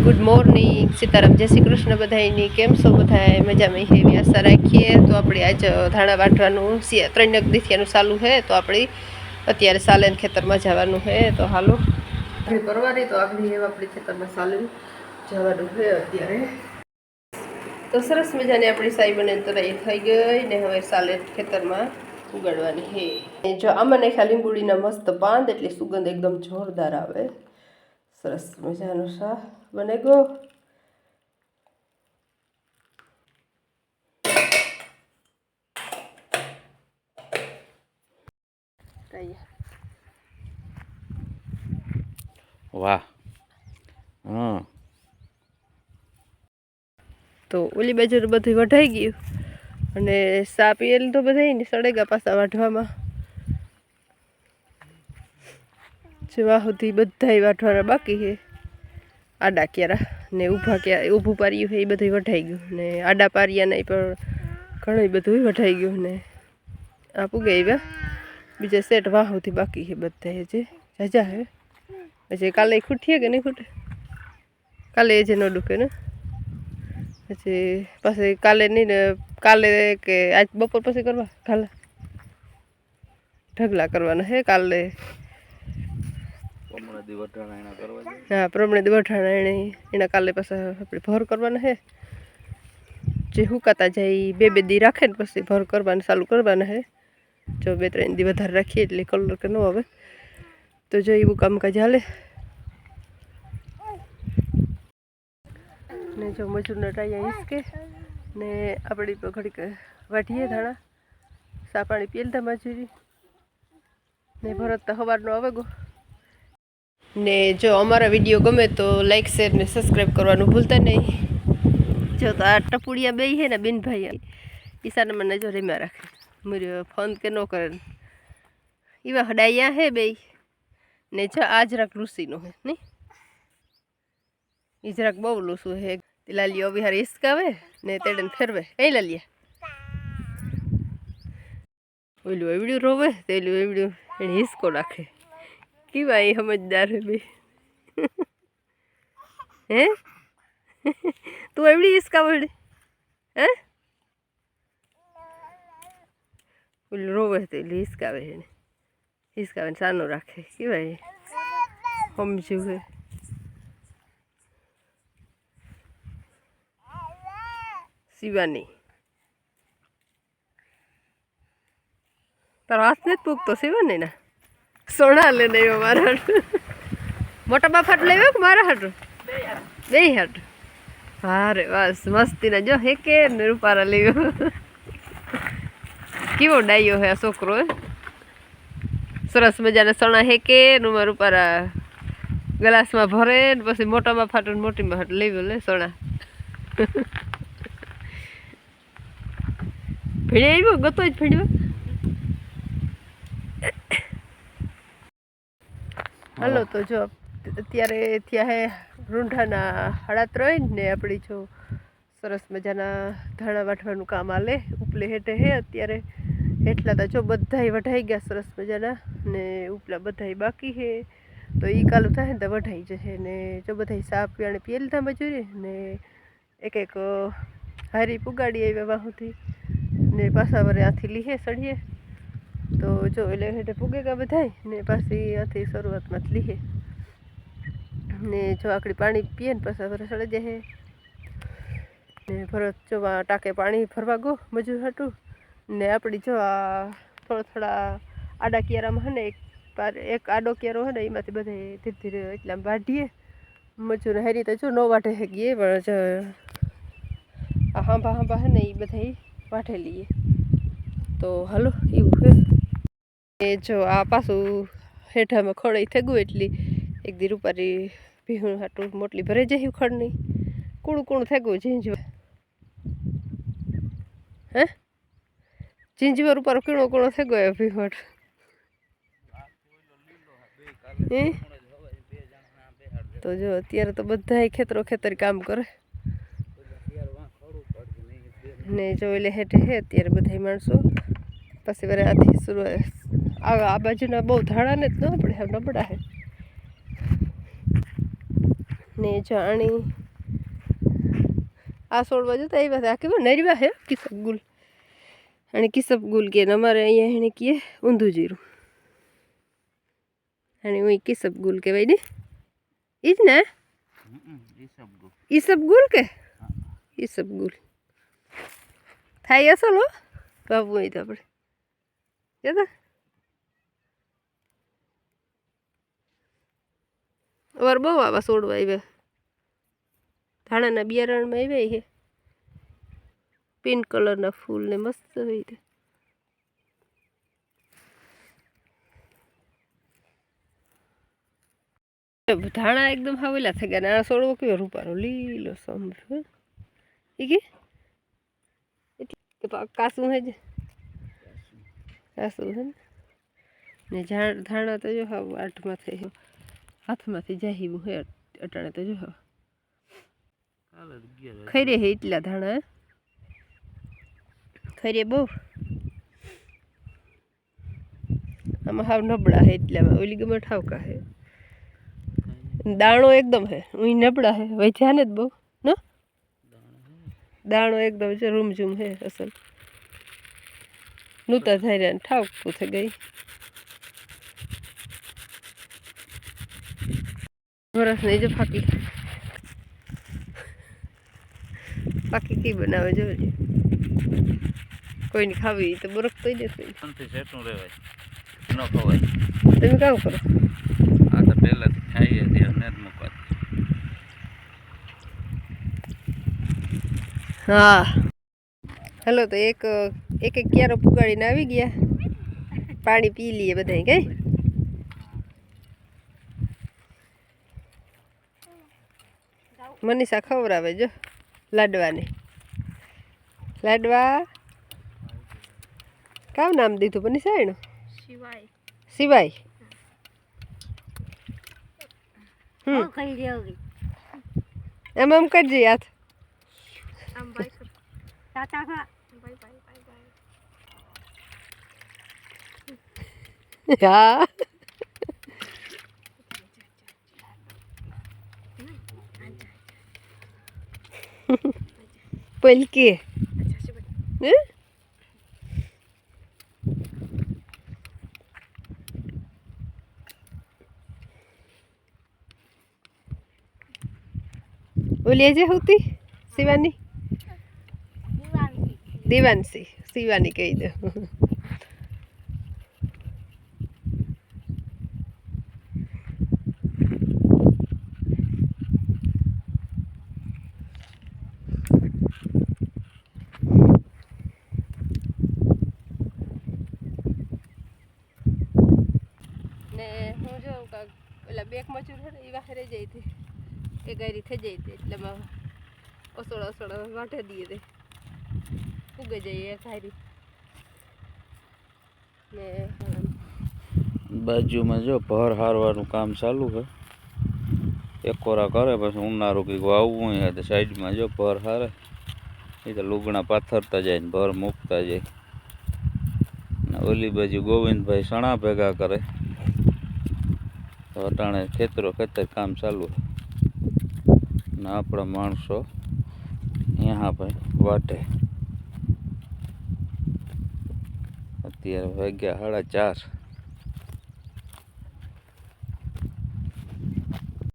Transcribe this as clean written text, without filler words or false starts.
Good morning, Sitaram, જય શ્રી કૃષ્ણ બધાયની. કેમ છો બધાય? મજામાં એવી આશા રાખીએ. તો આપણે આજ ધાણા વાટવાનું 3 દિવસનું ચાલુ છે. તો આપણે અત્યારે સાલેન ખેતરમાં જવાનું છે. તો હાલો આપણે પરવારી તો આગળ આપણે ખેતરમાં સાલેન જવાનું છે અત્યારે. તો સરસ મજાની આપણી સાઈ બને તરાઈ થઈ ગઈ ને હવે સાલેન ખેતરમાં ઉગાડવાની છે. જો આમાં નાખ્યા લીંબુડીના મસ્ત પાંદ એટલે સુગંધ એકદમ જોરદાર આવે. સરસ મજાનું શાક બને ગયો. વાહ. તો ઓલી બાજુ બધું વઢાઈ ગયું અને સા પીએલ તો બધા ને સળેગા પાછા વાઢવામાં. જેવા સુધી બધા વાઢવાના બાકી છે. આડા ક્યારા ને ઊભું પાર્યું છે એ બધું વઢાઈ ગયું ને આડા પારિયા નહીં પણ ઘણું બધું વઢાઈ ગયું ને આ પૂગે આવ્યા. બીજા સેટ વાહુથી બાકી છે બધા જે જાજા હે. પછી કાલે ખૂટીએ કે નહીં ખૂટે? કાલે એ જે ન ડૂકે ને પછી પાછી કાલે નહીં ને કાલે કે આજ બપોર પછી કરવા કાલે ઢગલા કરવાના હે. કાલે હા પ્રમણે દી વઠાણા એના કાલે પાછા આપણે ભર કરવાના હે. જે હુકાતા જાય બે દી રાખે ને પછી ભર કરવાના ચાલુ કરવાના હે. જો 2-3 દી વધારે રાખીએ એટલે કલર કે ન આવે. તો જો એવું કામકાજ હાલે ને જો મજૂરના ટાયા હિસકે ને આપણી ઘડીક વાઢીએ ધાણા સા પાણી પીએલતા મજૂરી ને ભરત તો સવારનો આવે ગો. ને જો અમારા વિડીયો ગમે તો લાઈક શેર ને સબસ્ક્રાઈબ કરવાનું ભૂલતા નહીં. જો તો આ ટપુડિયા બે છે ને બેનભાઈ ઈશાને મને જો રેમ્યા રાખે મુર્યો ફોન કે ન કરે એવા હડાયા હે બે ને જો આ જરાક લૂસીનો હે નહીં એ જરાક બહુ લૂસું હે. લાલીઓ બિહાર હિસકાવે ને તેડે ફેરવે કઈ લાલીયા ઓલું એવડ્યું રોવે તેલું એવડ્યું એને હિસકો રાખે. કેવા એ સમજદાર હે બે હે તું એવડી હિસકાવે હે ઓલું રોવે તેલું હિસકાવે એને હિસકાવે સાનો રાખે. કેવાય સમજ્યું હે. શિવાની તારો હાથ નથી પૂગતો શિવાની ના સોના લે નહીં મારા હાટ મોટા બાપ હાટ લેવો કે મારા હાટ બે હાટ? હા રે બસ મસ્તી ના જો હે કે ને રૂપારા લેવો. કેવો ડાયો હે આ છોકરો હે. સરસ મજાના સણા હે કે નું રૂપારા ગ્લાસમાં ભરે ને પછી મોટામાં ફાટું મોટીમાં ફાટું લેવો લે સણા. ભીડે આવ્યો ગતો જ ભીડ્યો. હાલો તો જો અત્યારે થયા હે રૂંઢાના 3:30 ને આપણી જો સરસ મજાના ધાણા વાટવાનું કામ આલે ઉપલે હેઠે હે. અત્યારે હેઠલા તો જો બધાય વઢાઈ ગયા સરસ મજાના ને ઉપલા બધાય બાકી હે. તો એ કાલું થાય ને તો વઢાઈ જશે ને જો બધાય સા પીવાને પીએલતા મજૂરી ને એક હારી પુગાડી આવ્યા વાહુથી ને પાછા વરે આથી લીહે સળીએ. તો જો એટલે હેઠે પુગેગા બધાય ને પાછી આથી શરૂઆતમાં જ લીહે ને જો આકડી પાણી પીએ ને પાછા વરે સળે જાય ને ભરત જો ટાંકે પાણી ભરવા ગો મજૂર હાટું ને આપણી જો આ થોડા આડા કિયારામાં હે ને એક આડો કિયારો હે ને એમાંથી બધા ધીરે ધીરે એટલા વાઢીએ. મજૂર હારી તો જો ન વાઢે હે ગઈએ પણ જો આ હાંભા હે ને એ બધા વાઢે લઈએ. તો હાલો એવું હે. એ જો આ પાછું હેઠામાં ખડાઈ થઈ ગયું એટલી એક દી રૂપારી ભીહું હાટું મોટલી ભરાઈ જાય ખડની કૂણું થઈ ગયું ઝીંઝવા હે ઝીંઝવા રૂપારો કૂણો થઈ ગયો ભીહટ હે. તો જો અત્યારે તો બધા ખેતરી કામ કરે ને જો એટલે હેઠે હે અત્યારે બધા માણસો પછી વરે આથી શરૂઆત આ બાજુના બહુ ધાણા ને જ ન આપણે નબળા હે ને જાણી આ છોડવા જતા એ વાત આ કેવા નરવા હે કિસબ ગુલ અને કિસબ ગુલ કે અમારે અહીંયા એને કીએ ઊંધું જીરું અને હું કિસબ ગુલ કહેવાય ને ઈ જ ને ઈસબ ગુલ કે ઈસબ ગુલ થાય અસલ હો બાબુ અહીં તો આપણે જતા વાર બહુ આવા છોડવા આવ્યા ધાણાના બિયારણમાં આવ્યા છે પિંક કલરના ફૂલ ને મસ્ત હોય ધાણા એકદમ હાવેલા થઈ ગયા આ છોડવો કેવો રૂપારો લીલો સમજો એ કે કાસું હે જ કાસું હે ને ધાણા તો જો હાવ આઠમાંથી હાથમાંથી જાહીવું હે અટાણે તો જો હાવ ખરે હે એટલા ધાણા ખરે બહુ આમાં હાવ નબળા હે એટલામાં ઓલી ગમે ઠાવકા હે દાણો એકદમ હે હું નબળા હે વૈધ્યા ને જ બહુ ન દાણો એકદમ છે રૂમઝૂમ હે અસલ નૂતા થઈ રહ્યા ને ઠાવકું થઈ ગઈ વરસ નહીં જો ફાકી ફાકી કઈ બનાવે જોજે કોઈને ખાવી તો બરફ તો જશે સેટું રહેવાય ન ખવાય તમે કામ કરો આ તો પહેલાથી ખાઈએ ત્યાં ને જ મૂકવા હા હલો તો એક એક ક્યારો પુગાડીને આવી ગયા પાણી પી લઈએ બધા કઈ મનીષા ખવડાવે જો લાડવાને લાડવા કામ નામ દીધું મનીષા એનું સિવાય એમ એમ કરજે યાદ હા પલકી ઓલી જે હોતી શિવાની દેવાંશી શિવાની કહી દો ને હું જો ઓલા બેક મચૂર છે ને એ વાહરે જઈ હતી એ ગાયરી થઈ જાય એટલે ઓસોડા ઓસોડા વાટે દઈએ તે ઉગે જઈએ ગાયરી ને બાજુમાં જો ભર હારવાનું કામ ચાલુ છે એકોરા કરે પછી ઉનાળું કંઈક વાવવું હોય તો સાઈડમાં જો ભર હારે એ તો લુગણા પાથરતા જાય ને ભર મૂકતા જાય ને ઓલી બાજુ ગોવિંદભાઈ સણા ભેગા કરે તો અટાણે ખેતરો ખેતર કામ ચાલુ છે ને આપણા માણસો અહીંયા ભાઈ વાટે અત્યારે વાગ્યા 4:30